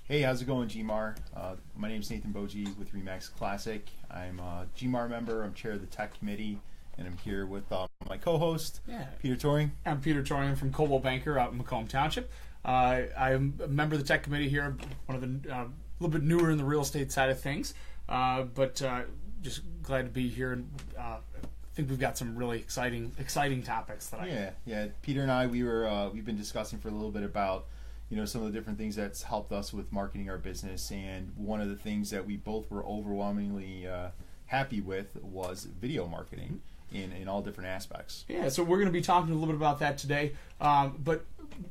Hey, how's it going, GMAR? My name's Nathan Boji with Remax Classic. I'm a GMAR member. I'm chair of the tech committee, and I'm here with my co-host, Peter Toring. I'm Peter Toring from Coldwell Banker out in Macomb Township. I'm a member of the tech committee here. One of the a little bit newer in the real estate side of things, but just glad to be here. And I think we've got some really exciting topics that Peter and I, we've been discussing for a little bit about some of the different things that's helped us with marketing our business, and one of the things that we both were overwhelmingly happy with was video marketing in all different aspects. Yeah, so we're going to be talking a little bit about that today. But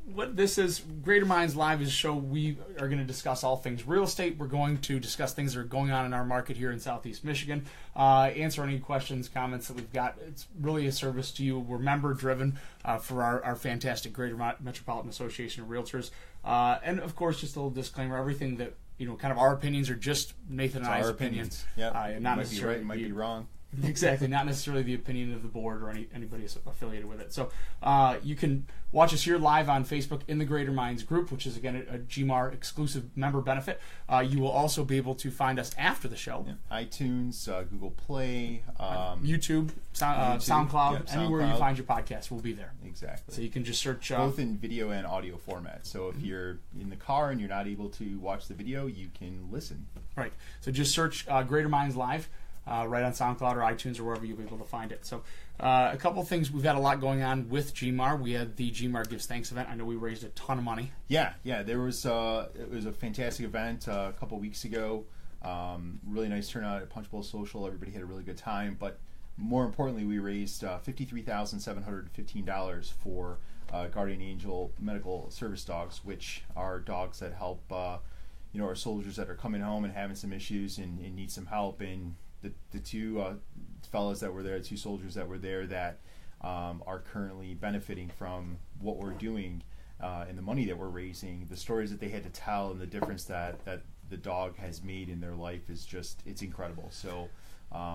what this is, Greater Minds Live is a show we are going to discuss all things real estate. We're going to discuss things that are going on in our market here in Southeast Michigan, answer any questions, comments that we've got. It's really a service to you. We're member-driven for our fantastic Greater Metropolitan Association of REALTORs. And, of course, just a little disclaimer, everything that, kind of our opinions are just Nathan and I's opinions. Yeah, not might be right, might be wrong. Exactly, not necessarily the opinion of the board or anybody affiliated with it. So you can watch us here live on Facebook in the Greater Minds group, which is, again, a GMAR exclusive member benefit. You will also be able to find us after the show. Yeah. iTunes, Google Play, YouTube, SoundCloud, anywhere you find your podcast, we'll be there. Exactly. So you can just search... both in video and audio format. So if you're in the car and you're not able to watch the video, you can listen. Right. So just search Greater Minds Live. Right on SoundCloud or iTunes or wherever you'll be able to find it. So a couple of things. We've had a lot going on with GMAR. We had the GMAR Gives Thanks event. I know we raised a ton of money. Yeah. There was it was a fantastic event a couple weeks ago. Really nice turnout at Punch Bowl Social. Everybody had a really good time. But more importantly, we raised $53,715 for Guardian Angel medical service dogs, which are dogs that help our soldiers that are coming home and having some issues and need some help. And the two fellows that were there, the two soldiers that were there that are currently benefiting from what we're doing and the money that we're raising, the stories that they had to tell and the difference that the dog has made in their life is just, it's incredible. So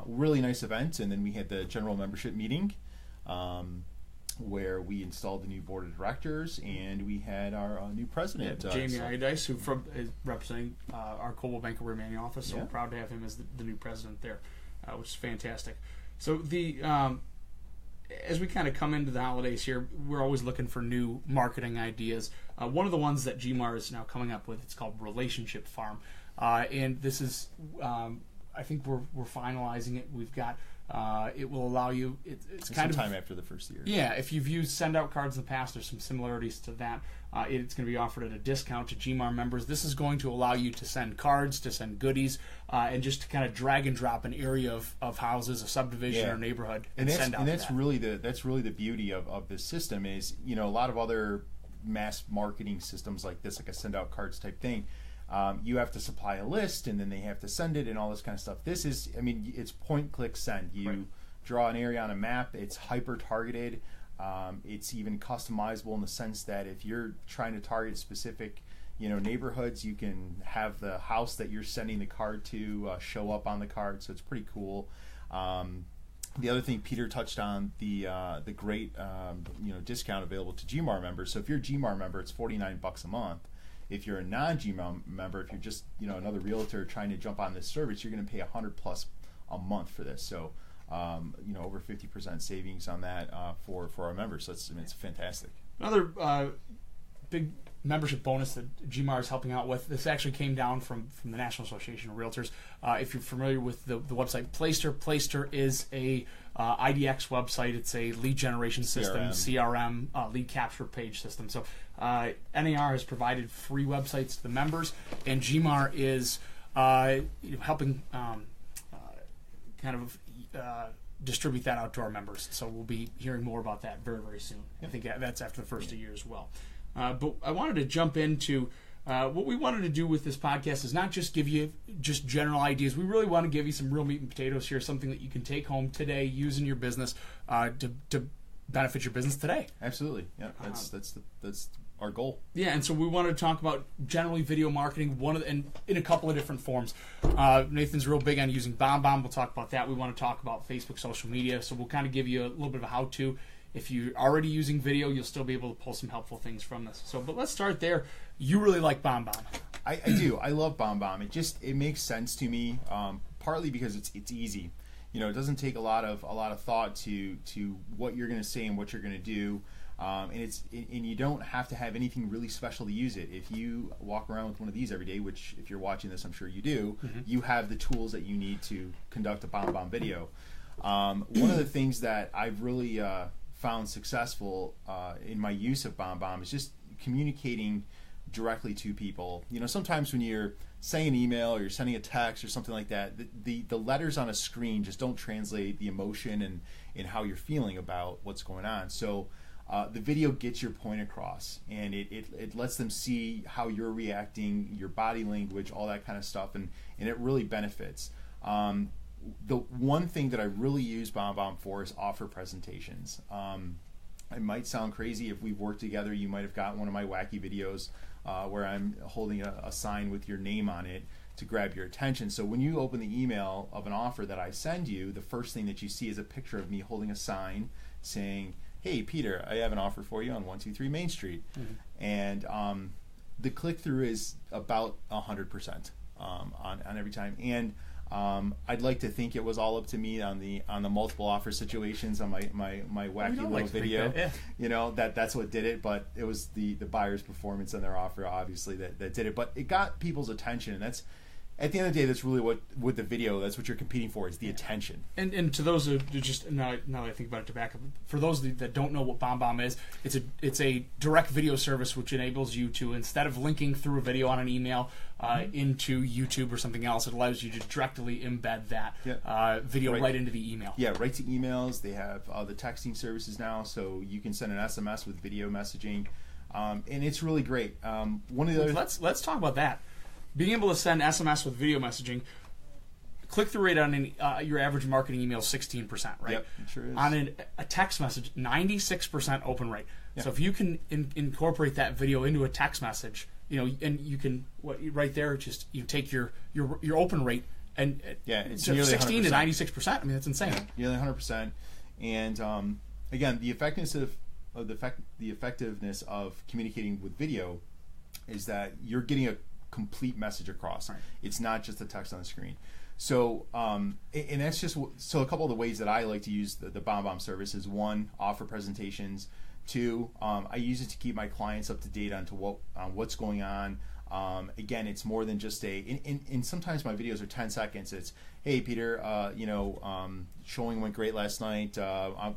really nice event. And then we had the general membership meeting where we installed the new board of directors, and we had our new president, Jamie Iodice, who is representing our Coldwell Banker Romania office. So we're proud to have him as the new president there, which is fantastic. So as we kind of come into the holidays here, we're always looking for new marketing ideas. One of the ones that GMAR is now coming up with, it's called Relationship Farm, and this is I think we're finalizing it. We've got. It will allow you. It's kind of time after the first year. Yeah, if you've used send out cards in the past, there's some similarities to that. It's going to be offered at a discount to GMAR members. This is going to allow you to send cards, to send goodies, and just to kind of drag and drop an area of houses, a subdivision or neighborhood, and send out. And that's really the beauty of this system is a lot of other mass marketing systems like this, like a send out cards type thing. You have to supply a list, and then they have to send it, and all this kind of stuff. This is, it's point, click, send. You draw an area on a map. It's hyper targeted. It's even customizable in the sense that if you're trying to target specific, neighborhoods, you can have the house that you're sending the card to show up on the card. So it's pretty cool. The other thing Peter touched on, the great discount available to GMAR members. So if you're a GMAR member, it's $49 a month. If you're a non-GMAR member, if you're just another realtor trying to jump on this service, you're going to pay $100+ a month for this. So over 50% savings on that for our members. So it's fantastic. Another big membership bonus that GMAR is helping out with. This actually came down from the National Association of REALTORs. If you're familiar with the website Playster is a IDX website. It's a lead generation system, CRM lead capture page system. So NAR has provided free websites to the members, and GMAR is helping distribute that out to our members. So we'll be hearing more about that very, very soon. I think that's after the first of the year as well. But I wanted to jump into what we wanted to do with this podcast is not just give you just general ideas. We really want to give you some real meat and potatoes here, something that you can take home today, use in your business to benefit your business today. Absolutely. Yeah, that's our goal. Yeah, and so we wanted to talk about generally video marketing, and in a couple of different forms. Nathan's real big on using BombBomb. We'll talk about that. We want to talk about Facebook social media, so we'll kind of give you a little bit of a how-to. If you're already using video, you'll still be able to pull some helpful things from this. But let's start there. You really like BombBomb. I do. I love BombBomb. It makes sense to me, partly because it's easy. You know, it doesn't take a lot of thought to what you're going to say and what you're going to do, and you don't have to have anything really special to use it. If you walk around with one of these every day, which if you're watching this, I'm sure you do, you have the tools that you need to conduct a BombBomb video. One of the things that I've really found successful in my use of BombBomb is just communicating directly to people. You know, sometimes when you're sending an email or you're sending a text or something like that, the letters on a screen just don't translate the emotion and how you're feeling about what's going on. So the video gets your point across, and it lets them see how you're reacting, your body language, all that kind of stuff, and it really benefits. The one thing that I really use BombBomb for is offer presentations. It might sound crazy. If we've worked together, you might have got one of my wacky videos where I'm holding a sign with your name on it to grab your attention. So when you open the email of an offer that I send you, the first thing that you see is a picture of me holding a sign saying, "Hey, Peter, I have an offer for you on 123 Main Street." And the click-through is about 100% on every time. And I'd like to think it was all up to me on the multiple offer situations on my wacky little video. That, yeah. You know, that's what did it, but it was the buyer's performance and their offer obviously that did it. But it got people's attention, and that's, at the end of the day, that's really what the video, that's what you're competing for, is the attention. And to those who just now that I think about it, to back up, for those that don't know what BombBomb is, it's a direct video service which enables you to, instead of linking through a video on an email into YouTube or something else, it allows you to directly embed that video right into the email. Yeah, right to emails. They have the texting services now, so you can send an SMS with video messaging, and it's really great. One of the other let's talk about that. Being able to send SMS with video messaging, click-through rate on your average marketing email is 16%, right? Yep, it sure is. On a text message, 96% open rate. Yeah. So if you can incorporate that video into a text message, you know, and you can right there, just you take your open rate and it's nearly 16 100%. To 96%. I mean, that's insane. Yeah, nearly 100%. And again, the effectiveness of communicating with video is that you're getting a complete message across. Right. It's not just the text on the screen. So, and that's just a couple of the ways that I like to use the BombBomb service is: one, offer presentations; two, I use it to keep my clients up to date on what's going on. Again, it's more than just and sometimes my videos are 10 seconds. It's, "Hey, Peter, showing went great last night.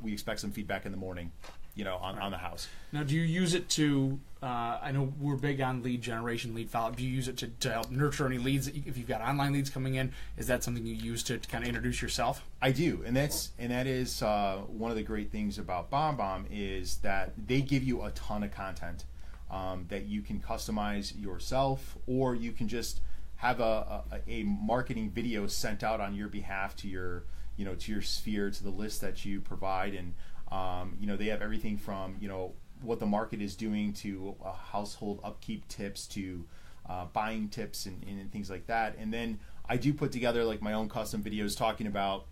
We expect some feedback in the morning, on the house." Now, do you use it to, I know we're big on lead generation, lead follow-up. Do you use it to help nurture any leads? If you've got online leads coming in, is that something you use to kind of introduce yourself? I do, and that is one of the great things about BombBomb is that they give you a ton of content that you can customize yourself, or you can just have a marketing video sent out on your behalf to your sphere, to the list that you provide. And they have everything from what the market is doing to household upkeep tips to buying tips and things like that. And then I do put together like my own custom videos talking about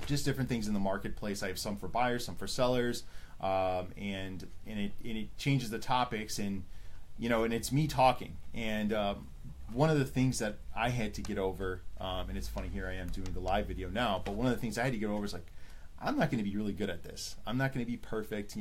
just different things in the marketplace. I have some for buyers, some for sellers, and it changes the topics, and it's me talking. And one of the things that I had to get over, and it's funny, here I am doing the live video now, but one of the things I had to get over is like, I'm not going to be really good at this. I'm not going to be perfect,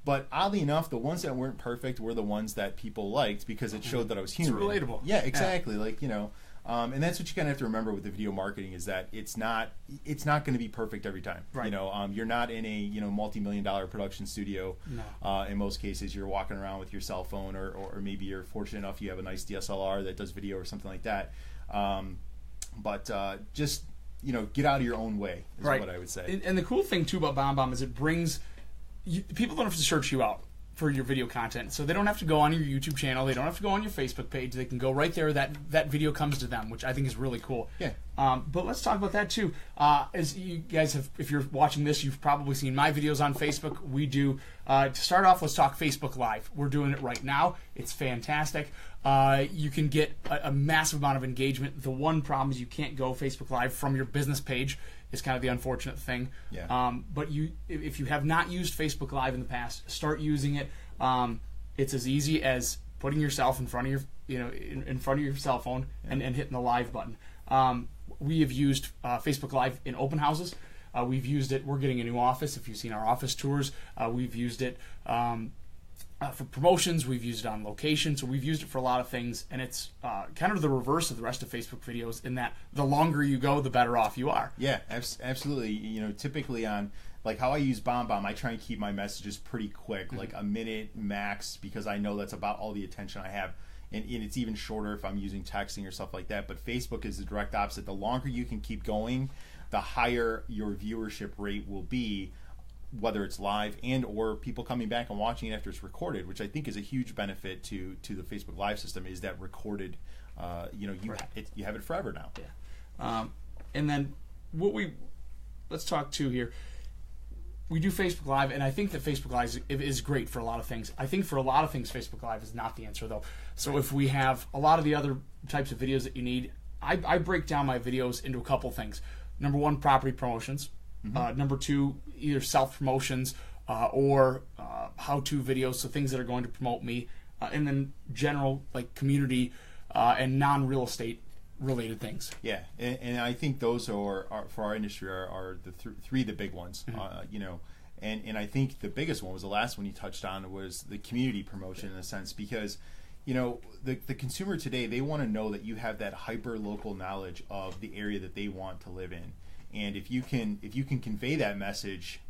But oddly enough, the ones that weren't perfect were the ones that people liked because it showed that I was human. It's relatable. Yeah, exactly. Yeah. And that's what you kind of have to remember with the video marketing is that it's not going to be perfect every time. Right. You're not in a multi-million-dollar production studio. No. In most cases, you're walking around with your cell phone, or maybe you're fortunate enough you have a nice DSLR that does video or something like that. But just get out of your own way is right. what I would say. And the cool thing too about BombBomb is it brings people don't have to search you out for your video content, so they don't have to go on your YouTube channel, they don't have to go on your Facebook page, they can go right there, that video comes to them, which I think is really cool. Yeah. But let's talk about that too. As you guys have, if you're watching this, you've probably seen my videos on Facebook. We do, to start off, let's talk Facebook Live. We're doing it right now. It's fantastic. You can get a massive amount of engagement. The one problem is you can't go Facebook Live from your business page. Is kind of the unfortunate thing. Yeah. But if you have not used Facebook Live in the past, start using it. It's as easy as putting yourself in front of your, in front of your cell phone and hitting the live button. We have used Facebook Live in open houses. We've used it. We're getting a new office. If you've seen our office tours, we've used it for promotions. We've used it on location. So we've used it for a lot of things. And it's kind of the reverse of the rest of Facebook videos in that the longer you go, the better off you are. Yeah, absolutely. Typically on like how I use BombBomb, I try and keep my messages pretty quick, like a minute max, because I know that's about all the attention I have. And it's even shorter if I'm using texting or stuff like that. But Facebook is the direct opposite. The longer you can keep going, the higher your viewership rate will be, whether it's live and or people coming back and watching it after it's recorded, which I think is a huge benefit to the Facebook Live system, is that recorded, you have it forever now. Yeah. And then let's talk to here. We do Facebook Live, and I think that Facebook Live is great for a lot of things. I think for a lot of things, Facebook Live is not the answer, though. So if we have a lot of the other types of videos that you need, I break down my videos into a couple things. Number one, property promotions. Number two, either self-promotions or how-to videos, so things that are going to promote me. And then general, like community and non-real estate related things. Yeah, and I think those are for our industry are the three the big ones. And I think the biggest one was the last one you touched on, was the community promotion, in a sense, because the consumer today, they want to know that you have that hyper local knowledge of the area that they want to live in, and if you can convey that message,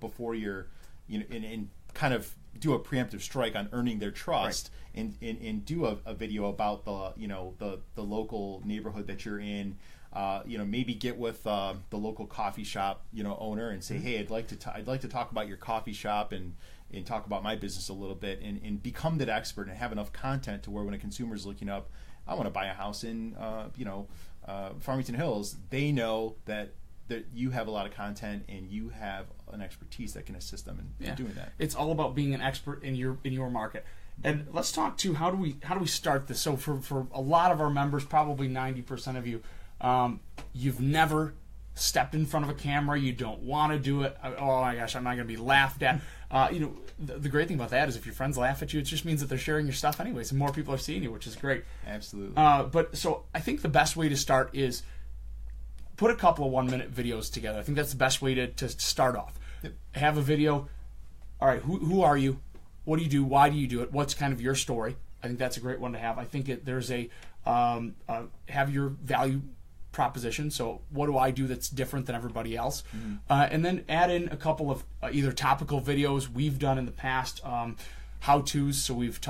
before you're and kind of do a preemptive strike on earning their trust, right, and do a video about the local neighborhood that you're in. Maybe get with the local coffee shop owner and say, hey, I'd like to talk about your coffee shop and talk about my business a little bit, and become that expert and have enough content to where when a consumer is looking up, I want to buy a house in Farmington Hills, they know that you have a lot of content and you have an expertise that can assist them in doing that. It's all about being an expert in your market. And let's talk to how do we start this. So for a lot of our members, probably 90% of you, you've never stepped in front of a camera. You don't want to do it. Oh my gosh, I'm not going to be laughed at. The great thing about that is if your friends laugh at you, it just means that they're sharing your stuff anyways, and more people are seeing you, which is great. Absolutely. But so I think the best way to start is put a couple of 1-minute videos together. I think that's the best way to start off. Yep. Have a video. All right, who are you? What do you do? Why do you do it? What's kind of your story? I think that's a great one to have. I think there's have your value proposition. So what do I do that's different than everybody else? And then add in a couple of either topical videos we've done in the past, how-tos. So we've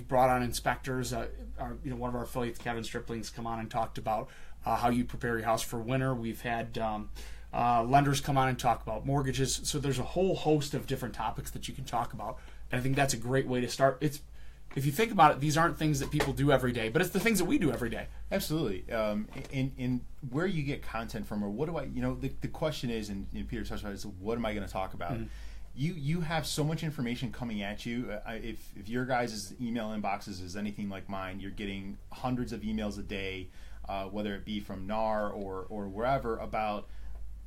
brought on inspectors. One of our affiliates, Kevin Stripling's come on and talked about how you prepare your house for winter. We've had lenders come on and talk about mortgages. So there's a whole host of different topics that you can talk about. And I think that's a great way to start. If you think about it, these aren't things that people do every day, but it's the things that we do every day. Absolutely. In where you get content from, or what do I, the question is, and Peter touched about it, is what am I going to talk about? Mm-hmm. You have so much information coming at you. If your guys' email inboxes is anything like mine, you're getting hundreds of emails a day, whether it be from NAR or wherever, about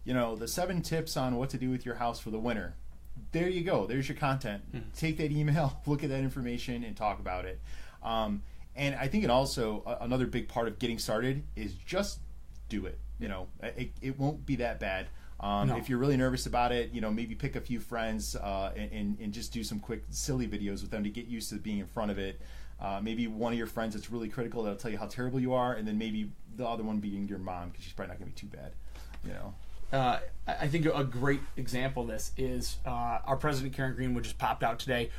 the 7 tips on what to do with your house for the winter. There you go. There's your content. Mm-hmm. Take that email, look at that information, and talk about it. And I think it also, another big part of getting started is just do it. It won't be that bad. No. If you're really nervous about it, maybe pick a few friends and just do some quick silly videos with them to get used to being in front of it. Maybe one of your friends that's really critical, that'll tell you how terrible you are, and then maybe the other one being your mom, because she's probably not going to be too bad. I think a great example of this is our president, Karen Greenwood, just popped out today.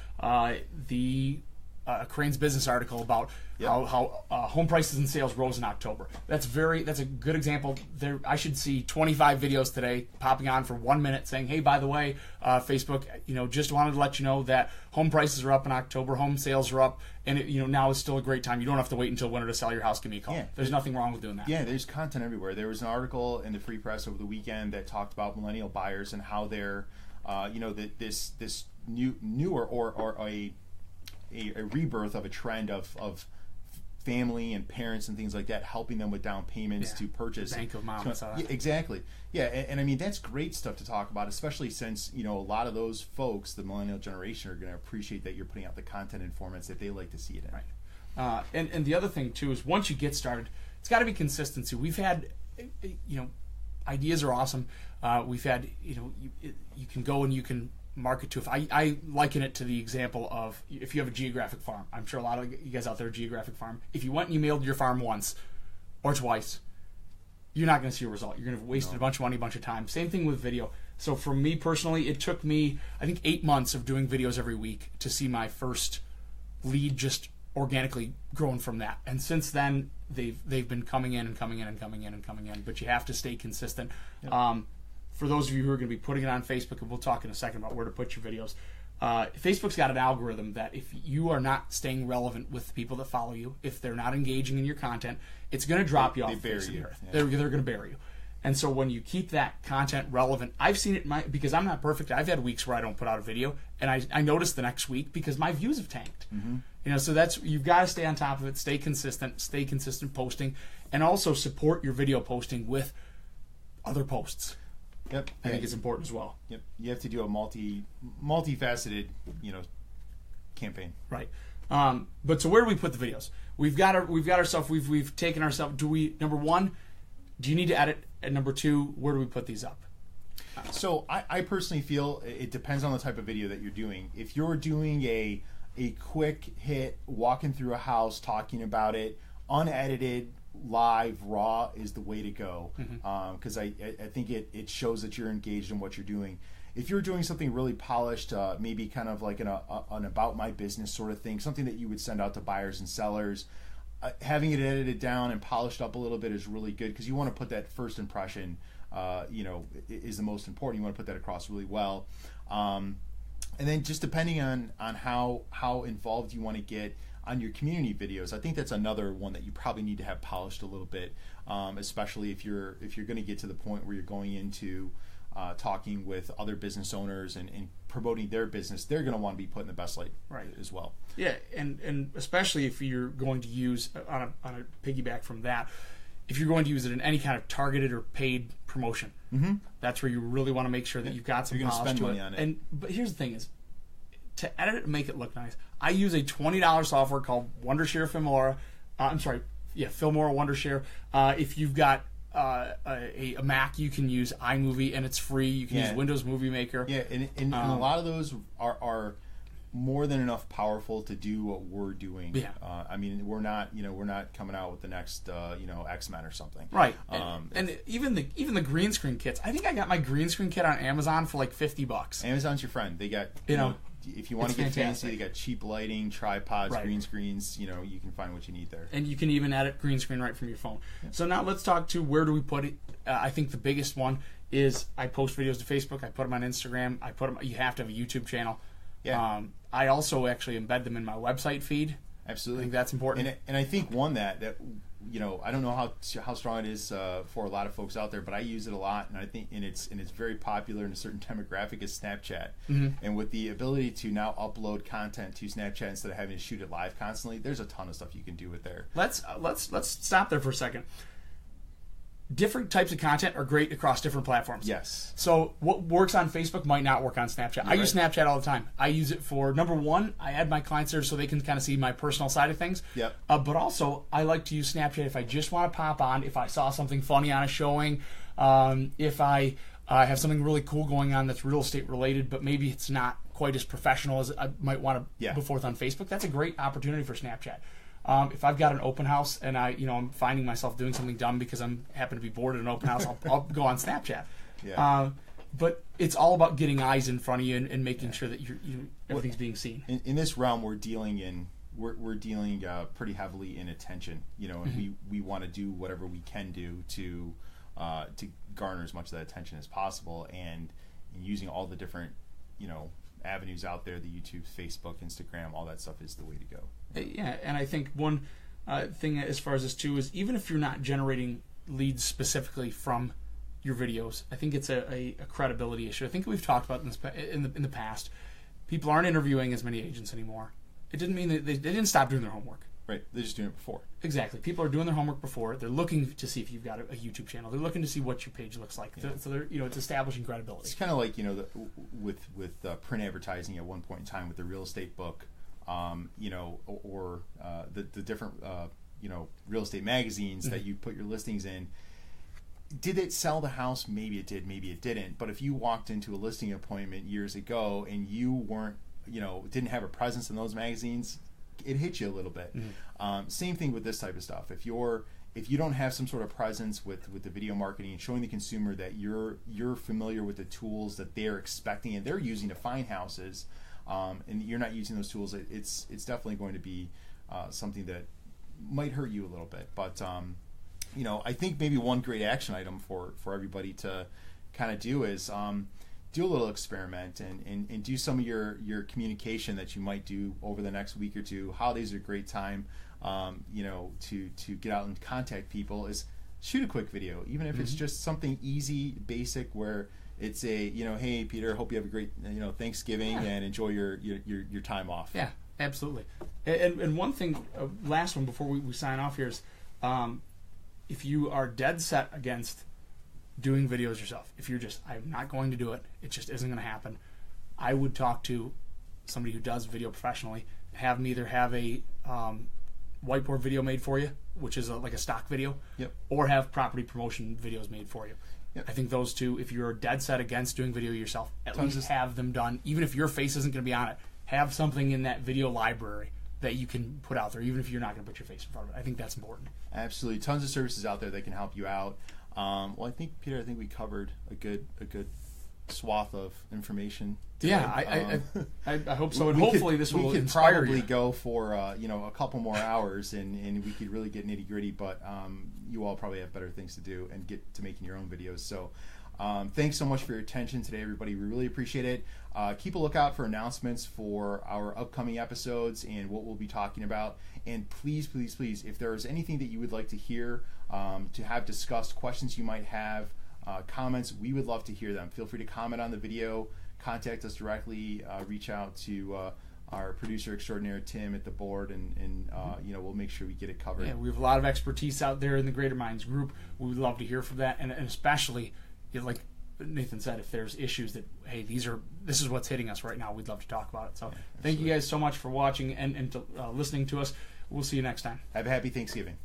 The Crane's Business article about how home prices and sales rose in October. That's a good example. I should see 25 videos today popping on for 1 minute saying, hey, by the way, Facebook, just wanted to let you know that home prices are up in October, home sales are up, and now is still a great time. You don't have to wait until winter to sell your house. Give me a call. Yeah. There's nothing wrong with doing that. Yeah, there's content everywhere. There was an article in the Free Press over the weekend that talked about millennial buyers and how they're, this newer or a rebirth of a trend of family and parents and things like that, helping them with down payments to purchase. Bank of Mom. So, yeah, exactly. Yeah, and I mean, that's great stuff to talk about, especially since, a lot of those folks, the millennial generation, are going to appreciate that you're putting out the content in formats that they like to see it in. Right. And the other thing, too, is once you get started, it's got to be consistency. We've had, ideas are awesome. We've had, you can go and you can market to. If I liken it to the example of if you have a geographic farm. I'm sure a lot of you guys out there are geographic farm. If you went and you mailed your farm once or twice, you're not going to see a result. You're going to have wasted a bunch of money, a bunch of time. Same thing with video. So for me personally, it took me, I think, 8 months of doing videos every week to see my first lead just organically growing from that. And since then, they've been coming in and coming in and coming in and coming in. But you have to stay consistent. Yep. For those of you who are going to be putting it on Facebook, and we'll talk in a second about where to put your videos, Facebook's got an algorithm that if you are not staying relevant with the people that follow you, if they're not engaging in your content, it's going to drop you off the face of the earth. Yeah. They're going to bury you. And so when you keep that content relevant, I've seen it because I'm not perfect. I've had weeks where I don't put out a video, and I notice the next week because my views have tanked. Mm-hmm. So you've got to stay on top of it, stay consistent posting, and also support your video posting with other posts. Yep, I think it's important as well. Yep, you have to do a multifaceted, campaign. Right. But so where do we put the videos? We've got ourselves. We've taken ourselves. Number one, do you need to edit? And number two, where do we put these up? So I personally feel it depends on the type of video that you're doing. If you're doing a quick hit, walking through a house, talking about it, unedited, live, raw is the way to go, because I think it shows that you're engaged in what you're doing. If you're doing something really polished, maybe kind of like an about my business sort of thing, something that you would send out to buyers and sellers, having it edited down and polished up a little bit is really good, because you want to put that first impression, is the most important. You want to put that across really well, and then just depending on how involved you want to get on your community videos, I think that's another one that you probably need to have polished a little bit, especially if you're going to get to the point where you're going into talking with other business owners and promoting their business. They're going to want to be put in the best light, right, as well. Yeah, and especially if you're going to use on a piggyback from that, if you're going to use it in any kind of targeted or paid promotion, that's where you really want to make sure that you've got some polish to it. On it. But here's the thing: is to edit it and make it look nice. I use a $20 software called Wondershare Filmora. Filmora Wondershare. If you've got a Mac, you can use iMovie, and it's free. You can use Windows Movie Maker. Yeah, and a lot of those are more than enough powerful to do what we're doing. Yeah. I mean, we're not coming out with the next X-Men or something. Right. And even the green screen kits. I think I got my green screen kit on Amazon for like $50. Amazon's your friend. They got if you want to get fancy, they got cheap lighting, tripods, green screens. You can find what you need there. And you can even edit green screen right from your phone. Yeah. So now let's talk to where do we put it. I think the biggest one is I post videos to Facebook. I put them on Instagram. You have to have a YouTube channel. Yeah. I also actually embed them in my website feed. Absolutely. I think that's important. And I think one that I don't know how strong it is for a lot of folks out there, but I use it a lot, and I think it's very popular in a certain demographic is Snapchat. Mm-hmm. And with the ability to now upload content to Snapchat instead of having to shoot it live constantly, there's a ton of stuff you can do with there. Let's stop there for a second. Different types of content are great across different platforms. Yes. So what works on Facebook might not work on Snapchat. I use Snapchat all the time. I use it for, number one, I add my clients there so they can kind of see my personal side of things. Yep. But also, I like to use Snapchat if I just want to pop on, if I saw something funny on a showing, if I have something really cool going on that's real estate related, but maybe it's not quite as professional as I might want to put forth on Facebook. That's a great opportunity for Snapchat. If I've got an open house and I'm finding myself doing something dumb because I'm happen to be bored at an open house, I'll go on Snapchat. Yeah. But it's all about getting eyes in front of you and making sure that everything's being seen. In this realm, we're dealing pretty heavily in attention. And we want to do whatever we can do to garner as much of that attention as possible, and using all the different avenues out there, the YouTube, Facebook, Instagram, all that stuff is the way to go. Yeah, and I think one thing as far as this too is even if you're not generating leads specifically from your videos, I think it's a credibility issue. I think we've talked about this in the past. People aren't interviewing as many agents anymore. It didn't mean that they didn't stop doing their homework. Right. They're just doing it before. Exactly. People are doing their homework before. They're looking to see if you've got a YouTube channel. They're looking to see what your page looks like. So they're, it's establishing credibility. It's kind of like, with print advertising at one point in time with the real estate book, or the different, real estate magazines that you put your listings in. Did it sell the house? Maybe it did, maybe it didn't. But if you walked into a listing appointment years ago and you weren't, didn't have a presence in those magazines, it hit you a little bit. Same thing with this type of stuff. If you don't have some sort of presence with the video marketing and showing the consumer that you're familiar with the tools that they're expecting and they're using to find houses, and you're not using those tools, it's definitely going to be something that might hurt you a little bit. But I think maybe one great action item for everybody to kind of do is do a little experiment and do some of your communication that you might do over the next week or two. Holidays are a great time, to get out and contact people. Is shoot a quick video, even if it's just something easy, basic, where it's a hey Peter, hope you have a great Thanksgiving and enjoy your time off. Yeah, absolutely. And one thing, last one before we sign off here is, if you are dead set against doing videos yourself, if you're just, I'm not going to do it, it just isn't going to happen, I would talk to somebody who does video professionally. Have them either have a whiteboard video made for you, which is like a stock video, or have property promotion videos made for you. I think those two, if you're dead set against doing video yourself, at least have them done. Even if your face isn't going to be on it, have something in that video library that you can put out there, even if you're not going to put your face in front of it. I think that's important. Absolutely. Tons of services out there that can help you out. Well, I think, Peter, we covered a good swath of information today. Yeah, I hope so, and hopefully this will inspire you. We could probably go for a couple more hours, and we could really get nitty gritty. But you all probably have better things to do and get to making your own videos. So thanks so much for your attention today, everybody. We really appreciate it. Keep a lookout for announcements for our upcoming episodes and what we'll be talking about. And please, please, please, if there is anything that you would like to hear, to have discussed, questions you might have, comments, we would love to hear them. Feel free to comment on the video, contact us directly, reach out to our producer extraordinaire Tim at the board, and we'll make sure we get it covered. Yeah, we have a lot of expertise out there in the Greater Minds group. We would love to hear from that, and especially, like Nathan said, if there's issues that, hey, this is what's hitting us right now, we'd love to talk about it. So thank you guys so much for watching and listening to us. We'll see you next time. Have a happy Thanksgiving.